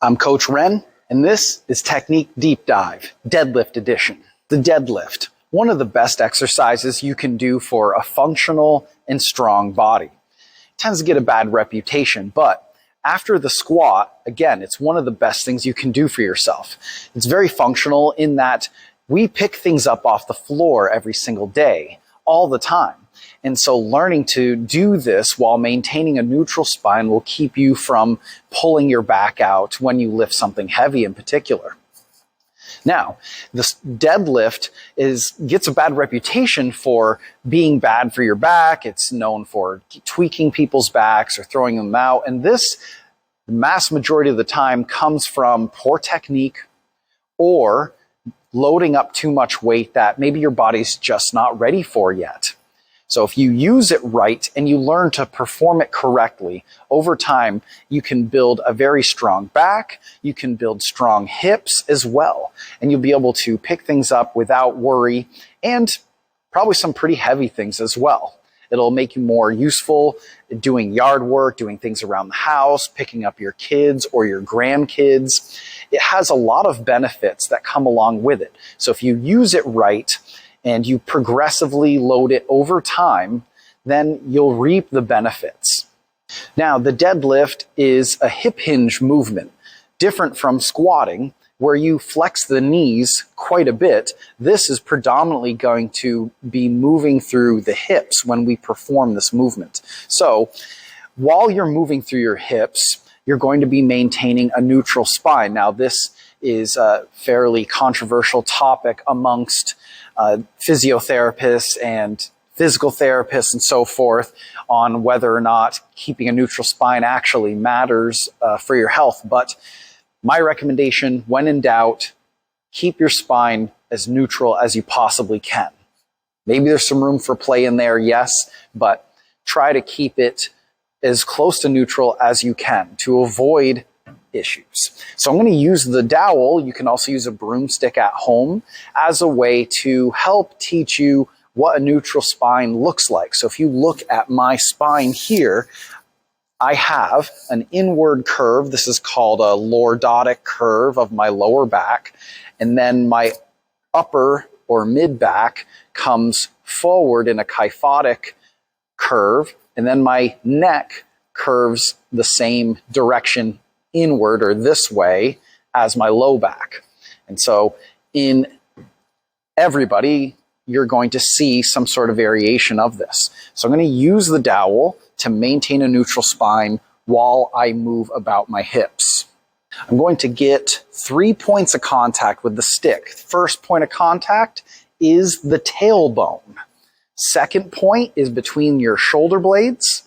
I'm Coach Ren, and this is Technique Deep Dive, Deadlift Edition. The deadlift, one of the best exercises you can do for a functional and strong body. It tends to get a bad reputation, but after the squat, again, it's one of the best things you can do for yourself. It's very functional in that we pick things up off the floor every single day, all the time. And so learning to do this while maintaining a neutral spine will keep you from pulling your back out when you lift something heavy in particular. Now, this deadlift gets a bad reputation for being bad for your back. It's known for tweaking people's backs or throwing them out. And this, the mass majority of the time, comes from poor technique or loading up too much weight that maybe your body's just not ready for yet. So if you use it right and you learn to perform it correctly, over time, you can build a very strong back, you can build strong hips as well, and you'll be able to pick things up without worry and probably some pretty heavy things as well. It'll make you more useful doing yard work, doing things around the house, picking up your kids or your grandkids. It has a lot of benefits that come along with it. So if you use it right, and you progressively load it over time, then you'll reap the benefits. Now, the deadlift is a hip hinge movement, different from squatting, where you flex the knees quite a bit. This is predominantly going to be moving through the hips when we perform this movement. So, while you're moving through your hips, you're going to be maintaining a neutral spine. Now, this is a fairly controversial topic amongst physiotherapists and physical therapists and so forth on whether or not keeping a neutral spine actually matters for your health. But my recommendation, when in doubt, keep your spine as neutral as you possibly can. Maybe there's some room for play in there, yes, but try to keep it as close to neutral as you can to avoid issues. So I'm going to use the dowel. You can also use a broomstick at home as a way to help teach you what a neutral spine looks like. So if you look at my spine here, I have an inward curve. This is called a lordotic curve of my lower back. And then my upper or mid back comes forward in a kyphotic curve. And then my neck curves the same direction inward or this way as my low back. And so in everybody, you're going to see some sort of variation of this. So I'm going to use the dowel to maintain a neutral spine while I move about my hips. I'm going to get 3 points of contact with the stick. First point of contact is the tailbone. Second point is between your shoulder blades.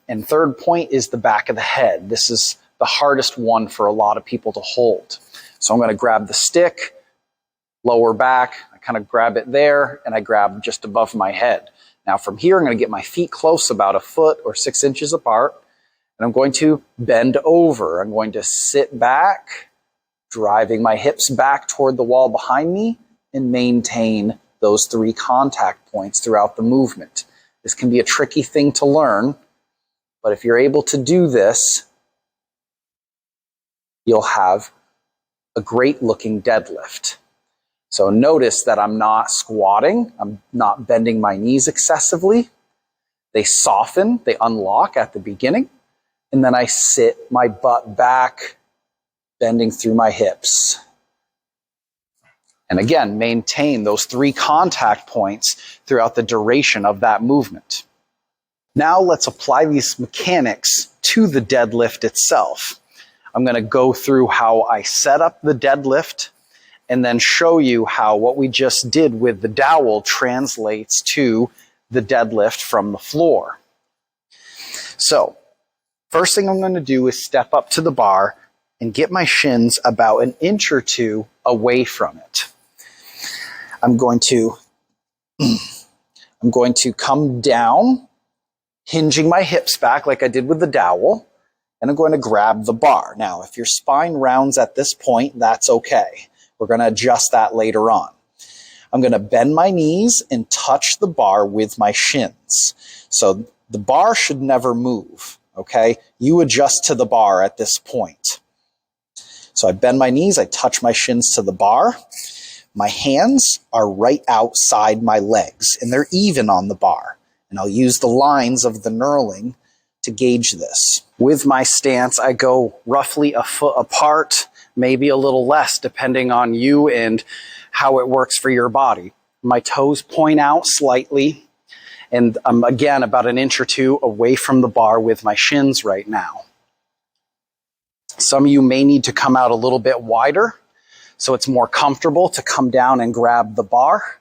And third point is the back of the head. This is the hardest one for a lot of people to hold. So I'm going to grab the stick, lower back, I kind of grab it there, and I grab just above my head. Now from here, I'm going to get my feet close, about a foot or 6 inches apart, and I'm going to bend over. I'm going to sit back, driving my hips back toward the wall behind me, and maintain those 3 contact points throughout the movement. This can be a tricky thing to learn, but if you're able to do this, you'll have a great looking deadlift. So notice that I'm not squatting, I'm not bending my knees excessively. They soften, they unlock at the beginning, and then I sit my butt back, bending through my hips. And again, maintain those 3 contact points throughout the duration of that movement. Now let's apply these mechanics to the deadlift itself. I'm going to go through how I set up the deadlift and then show you how what we just did with the dowel translates to the deadlift from the floor. So, first thing I'm going to do is step up to the bar and get my shins about 1 inch or 2 away from it. I'm going to come down, hinging my hips back like I did with the dowel, and I'm going to grab the bar. Now, if your spine rounds at this point, that's okay. We're going to adjust that later on. I'm going to bend my knees and touch the bar with my shins. So the bar should never move, okay? You adjust to the bar at this point. So I bend my knees, I touch my shins to the bar. My hands are right outside my legs, and they're even on the bar. And I'll use the lines of the knurling to gauge this. With my stance, I go roughly a foot apart, maybe a little less, depending on you and how it works for your body. My toes point out slightly, and I'm again about an inch or two away from the bar with my shins right now. Some of you may need to come out a little bit wider, so it's more comfortable to come down and grab the bar.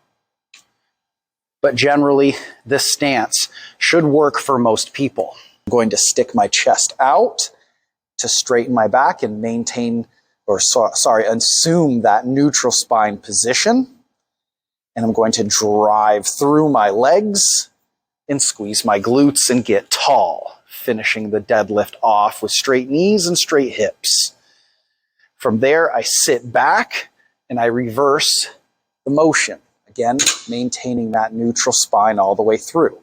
But generally, this stance should work for most people. I'm going to stick my chest out to straighten my back and maintain, assume that neutral spine position. And I'm going to drive through my legs and squeeze my glutes and get tall, finishing the deadlift off with straight knees and straight hips. From there, I sit back and I reverse the motion. Again, maintaining that neutral spine all the way through.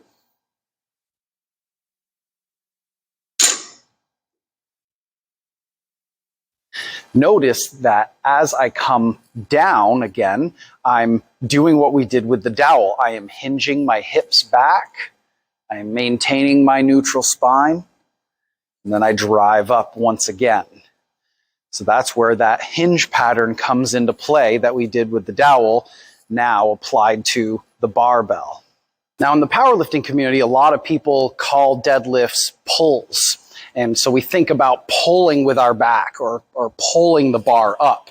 Notice that as I come down again, I'm doing what we did with the dowel. I am hinging my hips back. I am maintaining my neutral spine. And then I drive up once again. So that's where that hinge pattern comes into play that we did with the dowel, now applied to the barbell. Now in the powerlifting community, a lot of people call deadlifts pulls. And so we think about pulling with our back or pulling the bar up.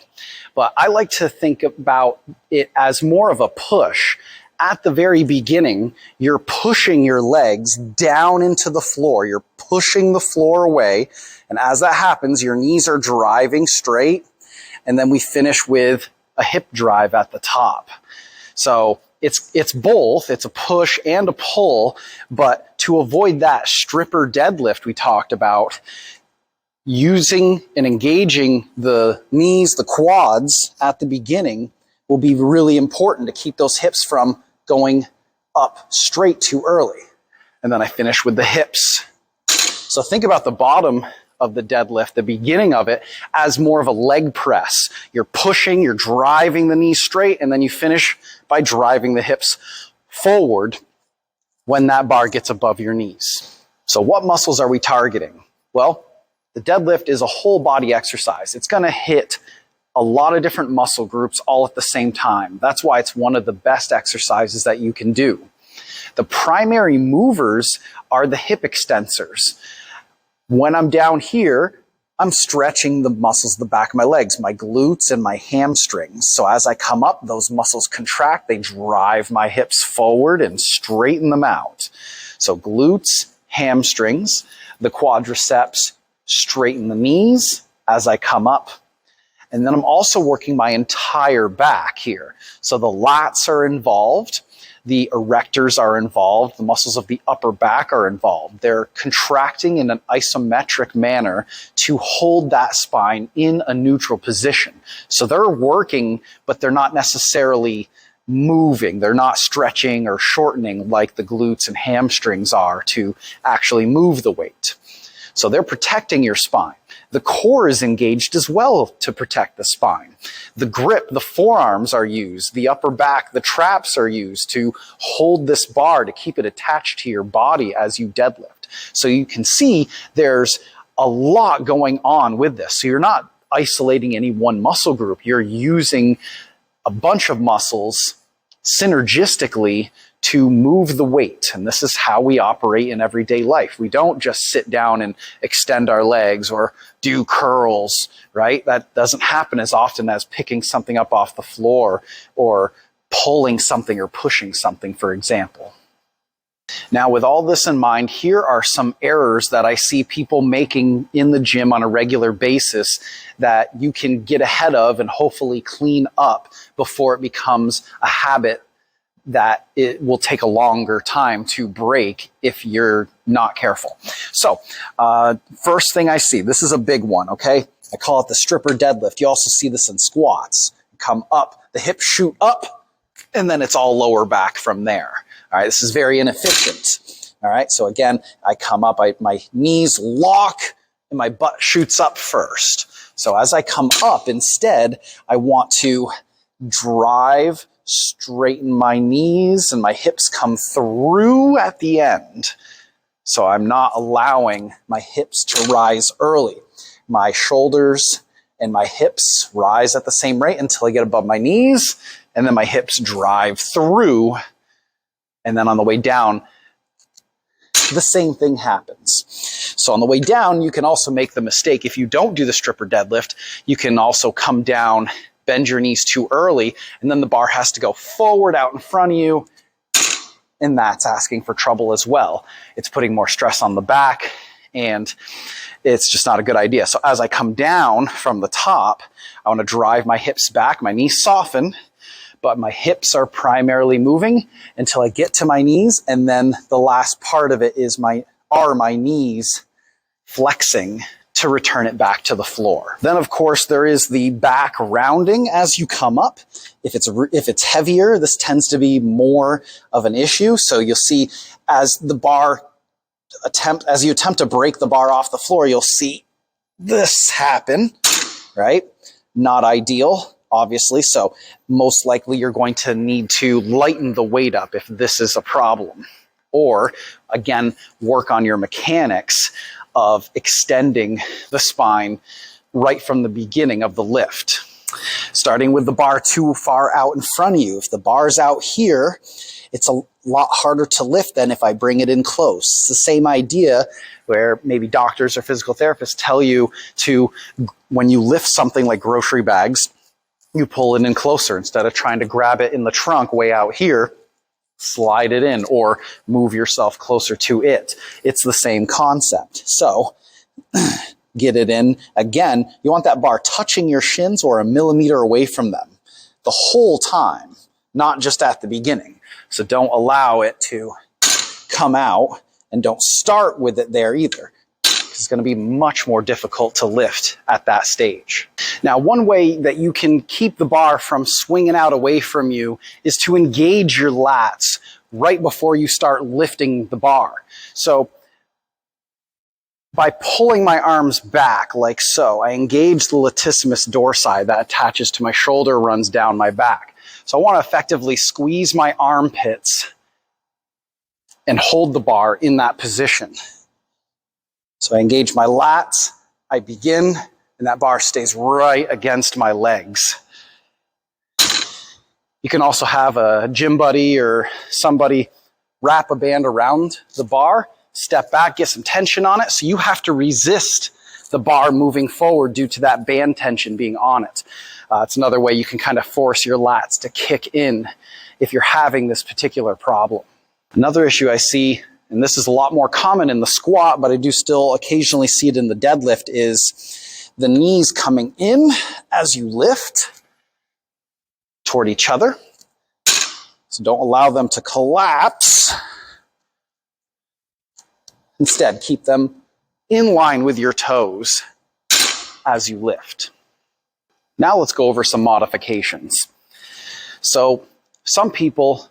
But I like to think about it as more of a push. At the very beginning, you're pushing your legs down into the floor. You're pushing the floor away. And as that happens, your knees are driving straight. And then we finish with a hip drive at the top. So it's both. It's a push and a pull. But to avoid that stripper deadlift we talked about, using and engaging the knees, the quads at the beginning will be really important to keep those hips from going up straight too early. And then I finish with the hips. So think about the bottom of the deadlift, the beginning of it, as more of a leg press. You're pushing, you're driving the knees straight, and then you finish by driving the hips forward when that bar gets above your knees. So what muscles are we targeting? Well, the deadlift is a whole body exercise. It's going to hit a lot of different muscle groups all at the same time. That's why it's one of the best exercises that you can do. The primary movers are the hip extensors. When I'm down here, I'm stretching the muscles of the back of my legs, my glutes and my hamstrings. So as I come up, those muscles contract, they drive my hips forward and straighten them out. So glutes, hamstrings, the quadriceps, straighten the knees as I come up. And then I'm also working my entire back here. So the lats are involved, the erectors are involved, the muscles of the upper back are involved. They're contracting in an isometric manner to hold that spine in a neutral position. So they're working, but they're not necessarily moving. They're not stretching or shortening like the glutes and hamstrings are to actually move the weight. So they're protecting your spine. The core is engaged as well to protect the spine. The grip, the forearms are used. The upper back, the traps are used to hold this bar to keep it attached to your body as you deadlift. So you can see there's a lot going on with this. So you're not isolating any one muscle group. You're using a bunch of muscles synergistically to move the weight. And this is how we operate in everyday life. We don't just sit down and extend our legs or do curls, right? That doesn't happen as often as picking something up off the floor or pulling something or pushing something, for example. Now, with all this in mind, here are some errors that I see people making in the gym on a regular basis that you can get ahead of and hopefully clean up before it becomes a habit that it will take a longer time to break if you're not careful. So, first thing I see, this is a big one, okay? I call it the stripper deadlift. You also see this in squats. Come up, the hips shoot up, and then it's all lower back from there. All right, this is very inefficient. All right, so again, I come up, my knees lock, and my butt shoots up first. So as I come up, instead, I want to drive, straighten my knees, and my hips come through at the end. So I'm not allowing my hips to rise early. My shoulders and my hips rise at the same rate until I get above my knees, and then my hips drive through, and then on the way down, the same thing happens. So on the way down, you can also make the mistake, if you don't do the stripper deadlift, you can also come down, bend your knees too early, and then the bar has to go forward out in front of you, and that's asking for trouble as well. It's putting more stress on the back, and it's just not a good idea. So as I come down from the top, I want to drive my hips back, my knees soften, but my hips are primarily moving until I get to my knees, and then the last part of it is my knees flexing to return it back to the floor. Then of course there is the back rounding as you come up. If it's heavier, this tends to be more of an issue. So you'll see as you attempt to break the bar off the floor, you'll see this happen, right? Not ideal, obviously. So most likely you're going to need to lighten the weight up if this is a problem. Or again, work on your mechanics of extending the spine right from the beginning of the lift. Starting with the bar too far out in front of you. If the bar's out here, it's a lot harder to lift than if I bring it in close. It's the same idea where maybe doctors or physical therapists tell you to, when you lift something like grocery bags, you pull it in closer instead of trying to grab it in the trunk way out here, slide it in or move yourself closer to it. It's the same concept. So get it in. Again, you want that bar touching your shins or a millimeter away from them the whole time, not just at the beginning. So don't allow it to come out, and don't start with it there either. It's going to be much more difficult to lift at that stage. Now, one way that you can keep the bar from swinging out away from you is to engage your lats right before you start lifting the bar. So by pulling my arms back like so, I engage the latissimus dorsi that attaches to my shoulder, runs down my back. So I want to effectively squeeze my armpits and hold the bar in that position. So I engage my lats, I begin, and that bar stays right against my legs. You can also have a gym buddy or somebody wrap a band around the bar, step back, get some tension on it. So you have to resist the bar moving forward due to that band tension being on it. It's another way you can kind of force your lats to kick in if you're having this particular problem. Another issue I see, and this is a lot more common in the squat, but I do still occasionally see it in the deadlift, is the knees coming in as you lift toward each other. So don't allow them to collapse. Instead, keep them in line with your toes as you lift. Now let's go over some modifications. So some people,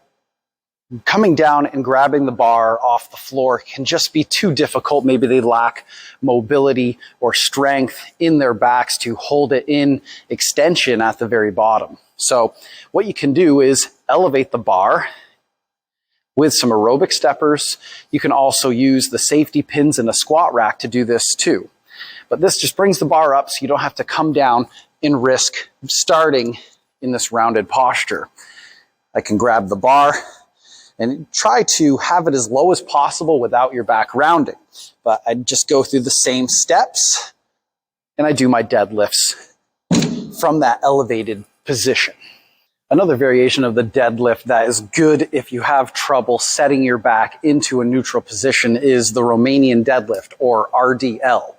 coming down and grabbing the bar off the floor can just be too difficult. Maybe they lack mobility or strength in their backs to hold it in extension at the very bottom. So what you can do is elevate the bar with some aerobic steppers. You can also use the safety pins in a squat rack to do this too. But this just brings the bar up so you don't have to come down and risk starting in this rounded posture. I can grab the bar and try to have it as low as possible without your back rounding. But I just go through the same steps and I do my deadlifts from that elevated position. Another variation of the deadlift that is good if you have trouble setting your back into a neutral position is the Romanian deadlift, or RDL.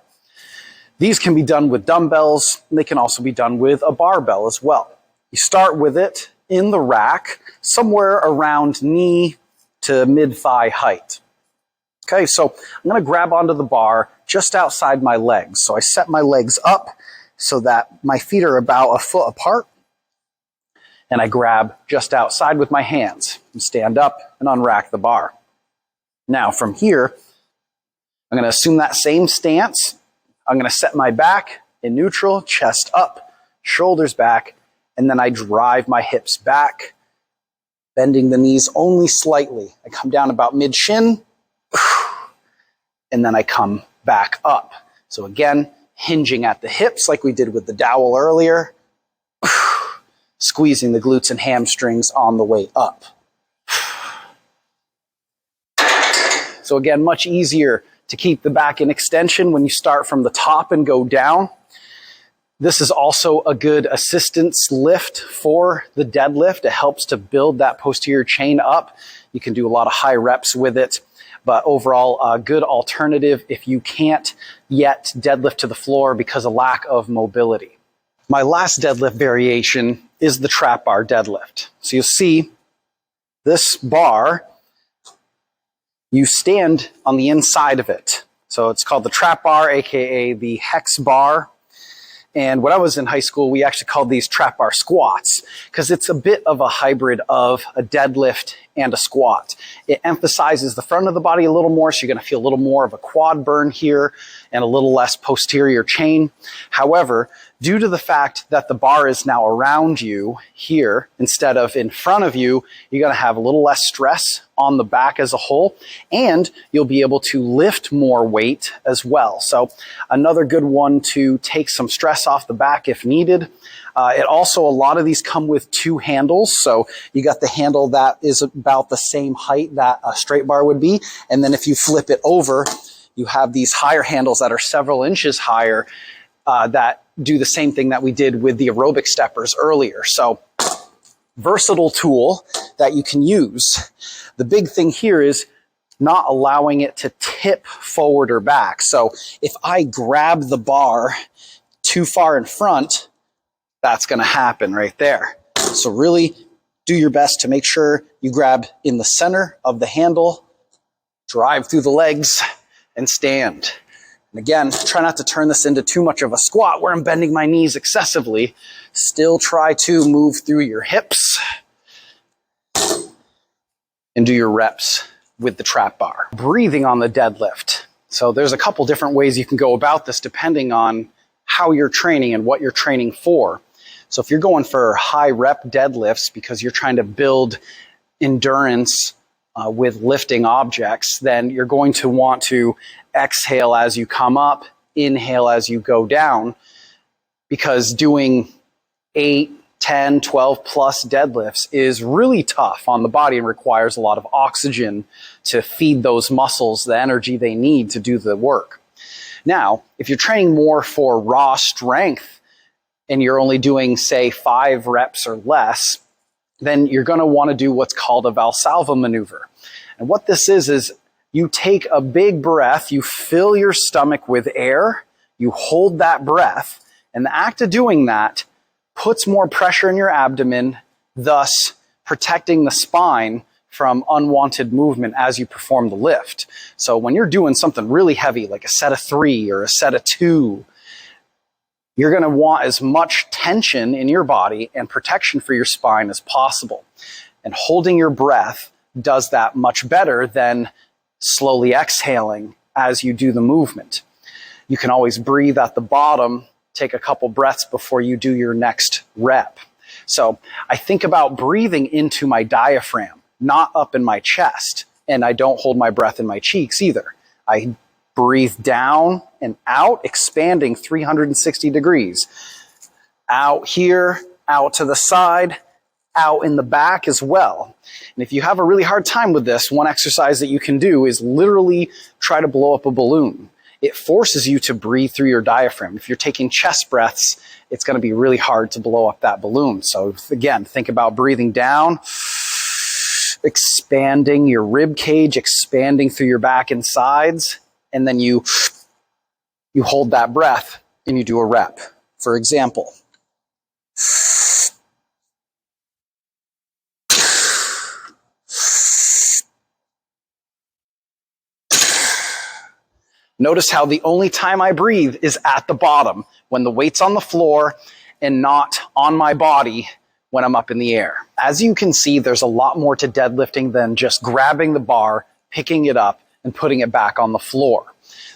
These can be done with dumbbells, and they can also be done with a barbell as well. You start with it in the rack, somewhere around knee to mid-thigh height. Okay, so I'm going to grab onto the bar just outside my legs. So I set my legs up so that my feet are about a foot apart, and I grab just outside with my hands and stand up and unrack the bar. Now from here, I'm going to assume that same stance. I'm going to set my back in neutral, chest up, shoulders back, and then I drive my hips back, bending the knees only slightly. I come down about mid-shin, and then I come back up. So again, hinging at the hips like we did with the dowel earlier, squeezing the glutes and hamstrings on the way up. So again, much easier to keep the back in extension when you start from the top and go down. This is also a good assistance lift for the deadlift. It helps to build that posterior chain up. You can do a lot of high reps with it, but overall a good alternative if you can't yet deadlift to the floor because of lack of mobility. My last deadlift variation is the trap bar deadlift. So you'll see this bar, you stand on the inside of it. So it's called the trap bar, aka the hex bar. And when I was in high school, we actually called these trap bar squats because it's a bit of a hybrid of a deadlift and a squat. It emphasizes the front of the body a little more, so you're going to feel a little more of a quad burn here and a little less posterior chain. However, due to the fact that the bar is now around you here instead of in front of you, you're going to have a little less stress on the back as a whole, and you'll be able to lift more weight as well. So another good one to take some stress off the back if needed. It also, a lot of these come with two handles. So you got the handle that is about the same height that a straight bar would be. And then if you flip it over, you have these higher handles that are several inches higher that do the same thing that we did with the aerobic steppers earlier. So versatile tool that you can use. The big thing here is not allowing it to tip forward or back. So if I grab the bar too far in front, that's going to happen right there. So really do your best to make sure you grab in the center of the handle, drive through the legs, and stand. And again, try not to turn this into too much of a squat where I'm bending my knees excessively. Still try to move through your hips and do your reps with the trap bar. Breathing on the deadlift. So there's a couple different ways you can go about this depending on how you're training and what you're training for. So if you're going for high rep deadlifts because you're trying to build endurance with lifting objects, then you're going to want to exhale as you come up, inhale as you go down, because doing 8, 10, 12 plus deadlifts is really tough on the body and requires a lot of oxygen to feed those muscles the energy they need to do the work. Now, if you're training more for raw strength and you're only doing, say, 5 reps or less, then you're going to want to do what's called a Valsalva maneuver. And what this is you take a big breath, you fill your stomach with air, you hold that breath, and the act of doing that puts more pressure in your abdomen, thus protecting the spine from unwanted movement as you perform the lift. So when you're doing something really heavy, like a set of 3 or a set of 2, you're going to want as much tension in your body and protection for your spine as possible. And holding your breath does that much better than slowly exhaling as you do the movement. You can always breathe at the bottom, take a couple breaths before you do your next rep. So I think about breathing into my diaphragm, not up in my chest, and I don't hold my breath in my cheeks either. I breathe down and out, expanding 360 degrees. Out here, out to the side, out in the back as well. And if you have a really hard time with this, one exercise that you can do is literally try to blow up a balloon. It forces you to breathe through your diaphragm. If you're taking chest breaths, it's going to be really hard to blow up that balloon. So again, think about breathing down, expanding your rib cage, expanding through your back and sides, and then you hold that breath and you do a rep. For example, notice how the only time I breathe is at the bottom, when the weight's on the floor and not on my body when I'm up in the air. As you can see, there's a lot more to deadlifting than just grabbing the bar, picking it up, and putting it back on the floor.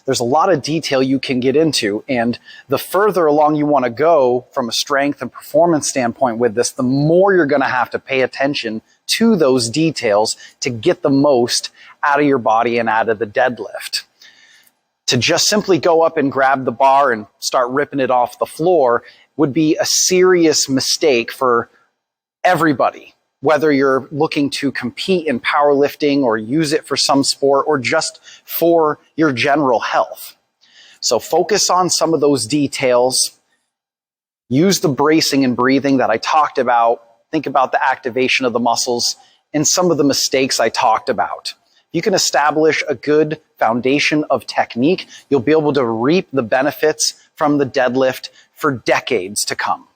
There's a lot of detail you can get into, and the further along you want to go from a strength and performance standpoint with this, the more you're going to have to pay attention to those details to get the most out of your body and out of the deadlift. To just simply go up and grab the bar and start ripping it off the floor would be a serious mistake for everybody, whether you're looking to compete in powerlifting or use it for some sport or just for your general health. So focus on some of those details. Use the bracing and breathing that I talked about. Think about the activation of the muscles and some of the mistakes I talked about. You can establish a good foundation of technique. You'll be able to reap the benefits from the deadlift for decades to come.